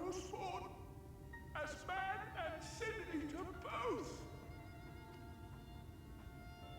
was born as man and sin eater both.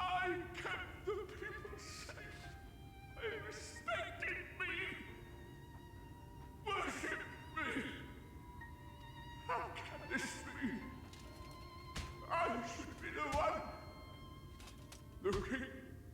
I kept the people safe. They respected me, worshipped me. How can this be? I should be the one looking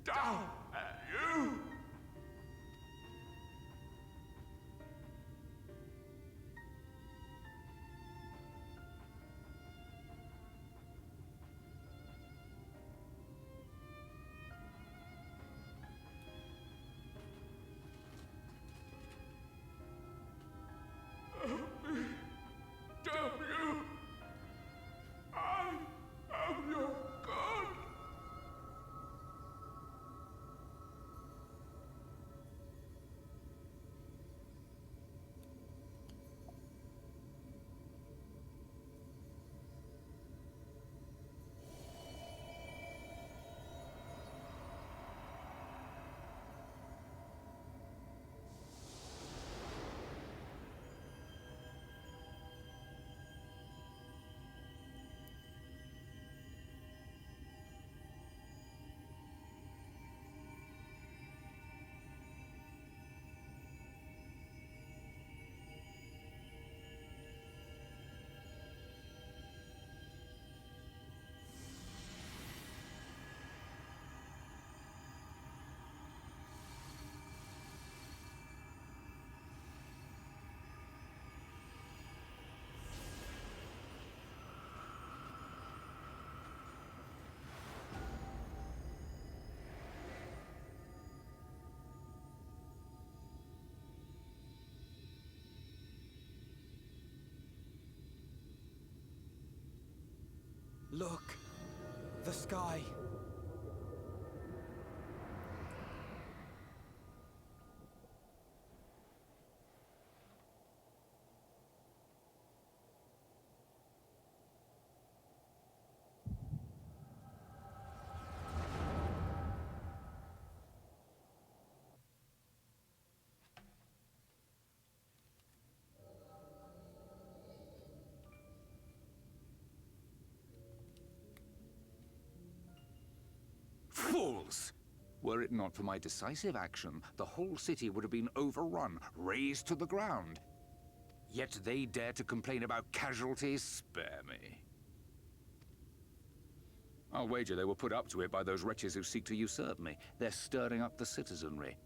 down at you. Damn you! I am your God! Look! The sky! Fools! Were it not for my decisive action, the whole city would have been overrun, razed to the ground. Yet they dare to complain about casualties? Spare me. I'll wager they were put up to it by those wretches who seek to usurp me. They're stirring up the citizenry.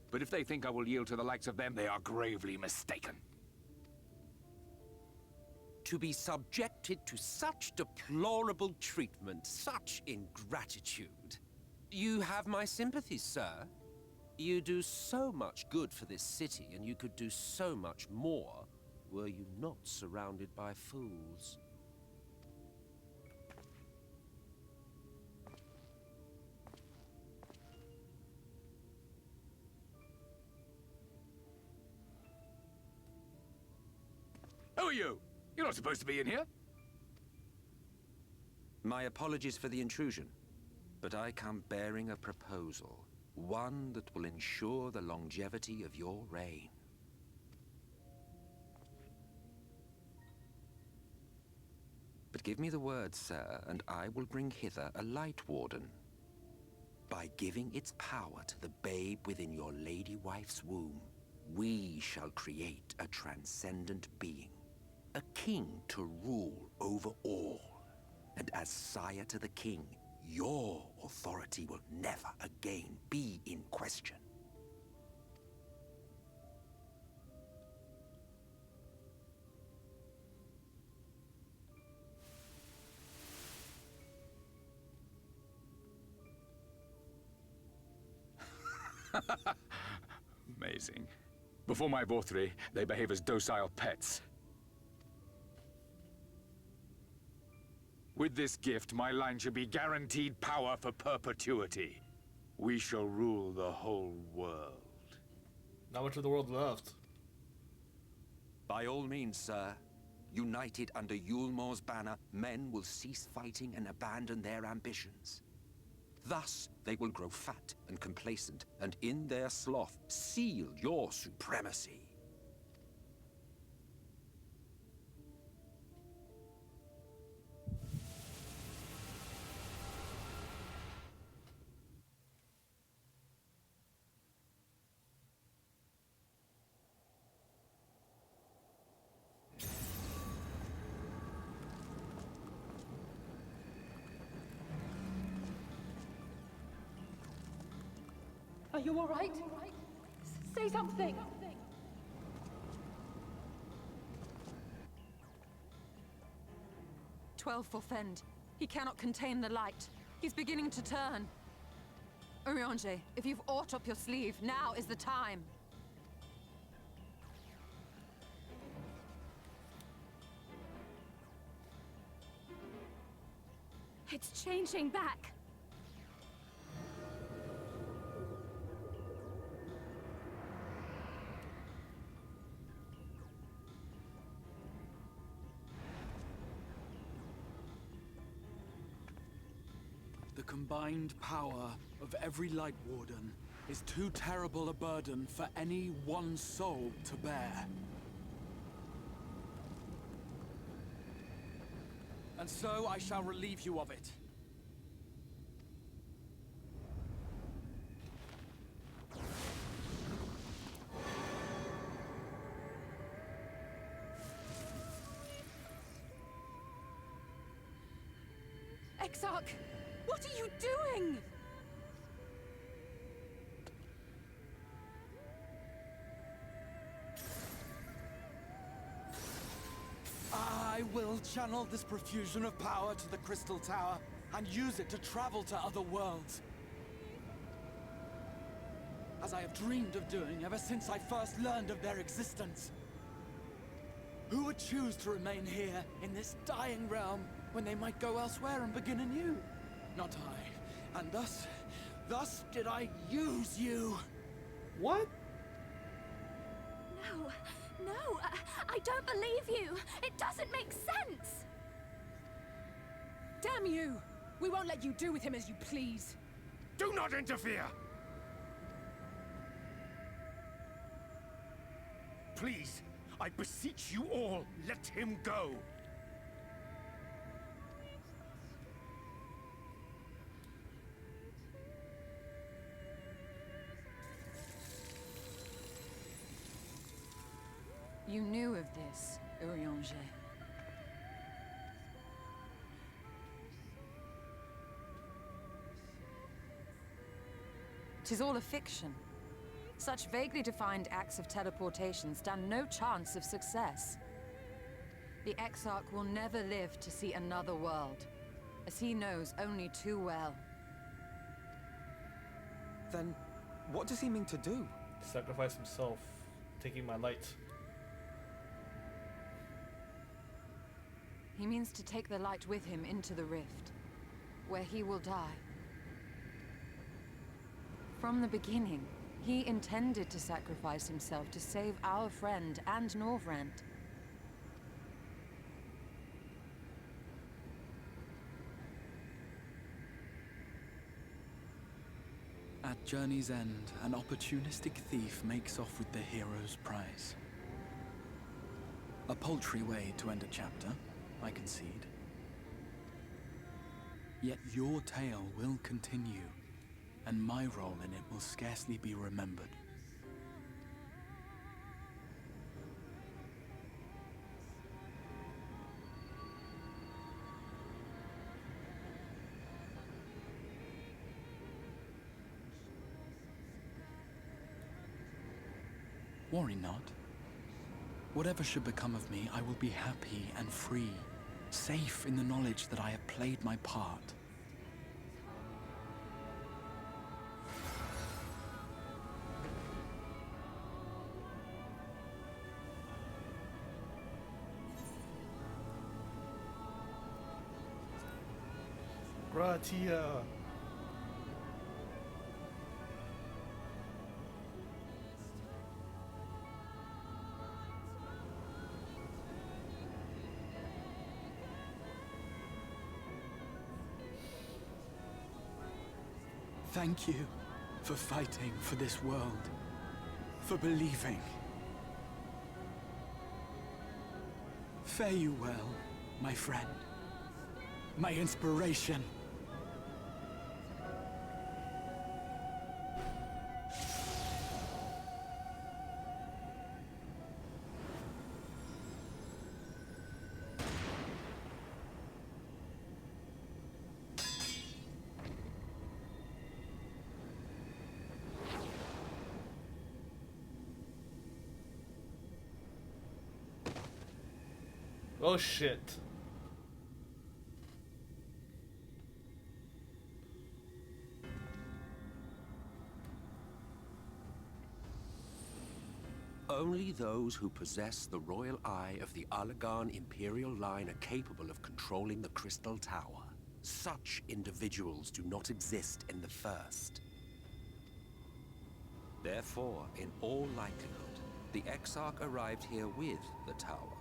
But if they think I will yield to the likes of them, they are gravely mistaken. To be subjected to such deplorable treatment, such ingratitude. You have my sympathies, sir. You do so much good for this city, and you could do so much more were you not surrounded by fools. Who are you? You're not supposed to be in here. My apologies for the intrusion, but I come bearing a proposal, one that will ensure the longevity of your reign. But give me the word, sir, and I will bring hither a light warden. By giving its power to the babe within your lady wife's womb, we shall create a transcendent being, a king to rule over all. And as sire to the king, your authority will never again be in question. Amazing. Before my Vorthri, they behave as docile pets. With this gift, my line should be guaranteed power for perpetuity. We shall rule the whole world. Not much of the world left. By all means, sir. United under Yulmor's banner, men will cease fighting and abandon their ambitions. Thus, they will grow fat and complacent, and in their sloth, seal your supremacy. Are you all right? Say something! "12 Fend. He cannot contain the light. He's beginning to turn. Urianger, if you've aught up your sleeve, now is the time." It's changing back! The combined power of every Light Warden is too terrible a burden for any one soul to bear. And so I shall relieve you of it. Exarch, what are you doing? I will channel this profusion of power to the Crystal Tower and use it to travel to other worlds. As I have dreamed of doing ever since I first learned of their existence. Who would choose to remain here in this dying realm when they might go elsewhere and begin anew? Not I. And thus did I use you. What? No, I don't believe you! It doesn't make sense! Damn you! We won't let you do with him as you please. Do not interfere! Please, I beseech you all, let him go! You knew of this, Urianger. "'Tis all a fiction. Such vaguely defined acts of teleportation stand no chance of success. The Exarch will never live to see another world, as he knows only too well." Then, what does he mean to do? Sacrifice himself, taking my light. He means to take the light with him into the rift, where he will die. From the beginning, he intended to sacrifice himself to save our friend and Norvrent. At journey's end, an opportunistic thief makes off with the hero's prize. A paltry way to end a chapter, I concede. Yet your tale will continue, and my role in it will scarcely be remembered. Worry not. Whatever should become of me, I will be happy and free, safe in the knowledge that I have played my part. Gratia. Thank you for fighting for this world, for believing. Fare you well, my friend, my inspiration. Oh shit. Only those who possess the royal eye of the Allagan Imperial line are capable of controlling the Crystal Tower. Such individuals do not exist in the First. Therefore, in all likelihood, the Exarch arrived here with the tower.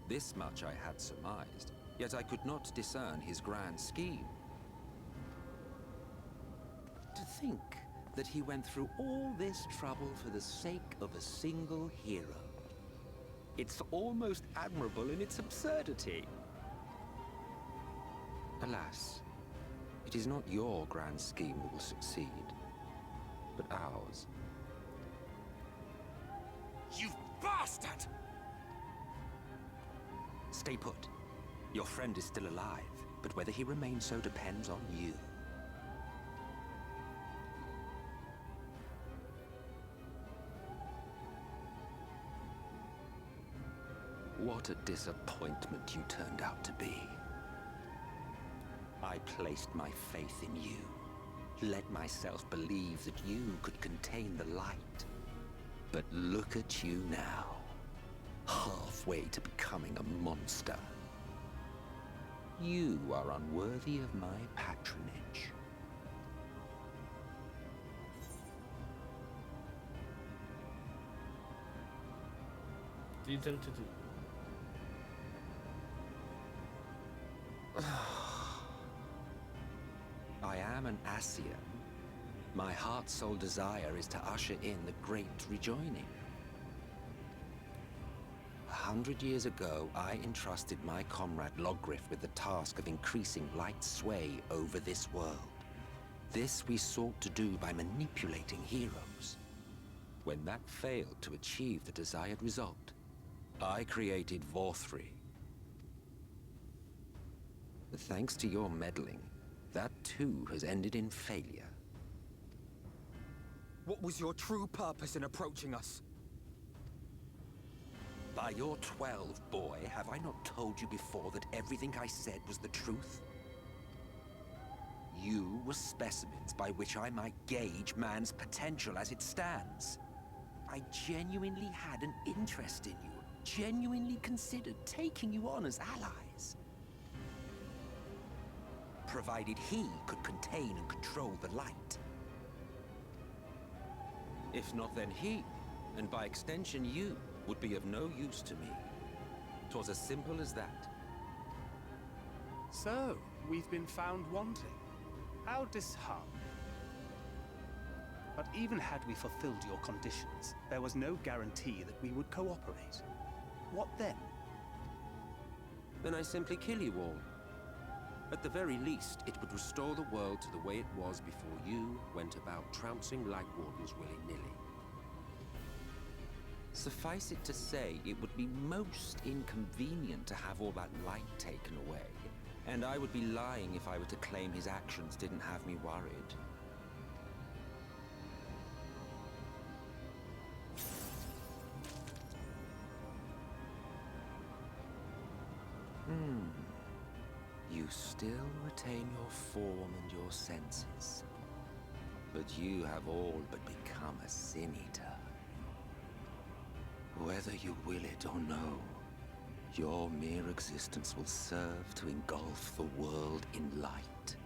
This much I had surmised, yet I could not discern his grand scheme. To think that he went through all this trouble for the sake of a single hero. It's almost admirable in its absurdity. Alas, it is not your grand scheme that will succeed, but ours. You bastard! Stay put. Your friend is still alive, but whether he remains so depends on you. What a disappointment you turned out to be. I placed my faith in you. Let myself believe that you could contain the light. But look at you now. Halfway to becoming a monster. You are unworthy of my patronage. What do you intend to do? I am an Asian. My heart's sole desire is to usher in the great rejoining. 100 years ago, I entrusted my comrade Logriff with the task of increasing light sway over this world. This we sought to do by manipulating heroes. When that failed to achieve the desired result, I created Vorthri. Thanks to your meddling, that too has ended in failure. What was your true purpose in approaching us? By your 12, boy, have I not told you before that everything I said was the truth? You were specimens by which I might gauge man's potential as it stands. I genuinely had an interest in you, genuinely considered taking you on as allies. Provided he could contain and control the light. If not, then he, and by extension you, would be of no use to me. 'Twas as simple as that. So, we've been found wanting. How disheartening. But even had we fulfilled your conditions, there was no guarantee that we would cooperate. What then? Then I simply kill you all. At the very least, it would restore the world to the way it was before you went about trouncing Light Wardens willy-nilly. Suffice it to say, it would be most inconvenient to have all that light taken away. And I would be lying if I were to claim his actions didn't have me worried. You still retain your form and your senses. But you have all but become a Sin Eater. Whether you will it or no, your mere existence will serve to engulf the world in light.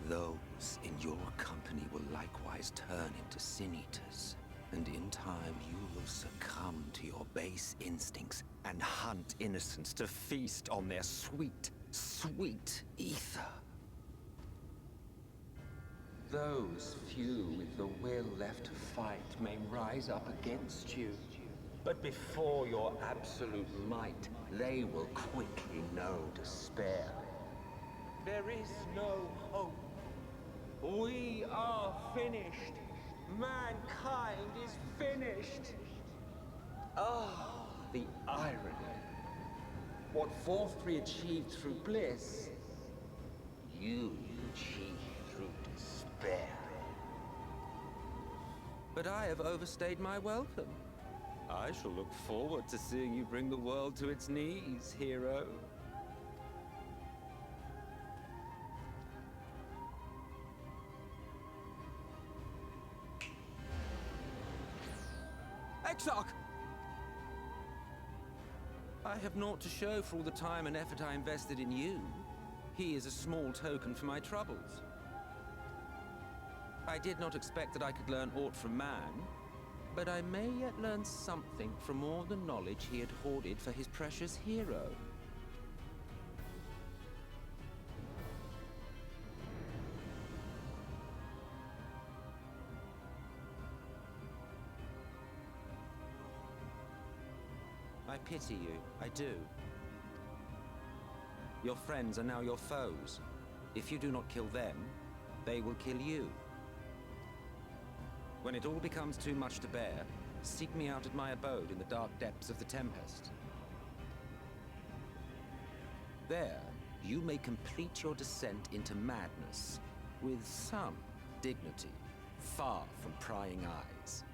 Those in your company will likewise turn into Sin Eaters, and in time you will succumb to your base instincts and hunt innocents to feast on their sweet, sweet ether. Those few with the will left to fight may rise up against you. But before your absolute might, they will quickly know despair. There is no hope. We are finished. Mankind is finished. Ah, the irony. What Vorthri achieved through bliss, you achieved through despair. But I have overstayed my welcome. I shall look forward to seeing you bring the world to its knees, hero. Exarch! I have naught to show for all the time and effort I invested in you. He is a small token for my troubles. I did not expect that I could learn aught from man, but I may yet learn something from all the knowledge he had hoarded for his precious hero. I pity you, I do. Your friends are now your foes. If you do not kill them, they will kill you. When it all becomes too much to bear, seek me out at my abode in the dark depths of the Tempest. There, you may complete your descent into madness with some dignity, far from prying eyes.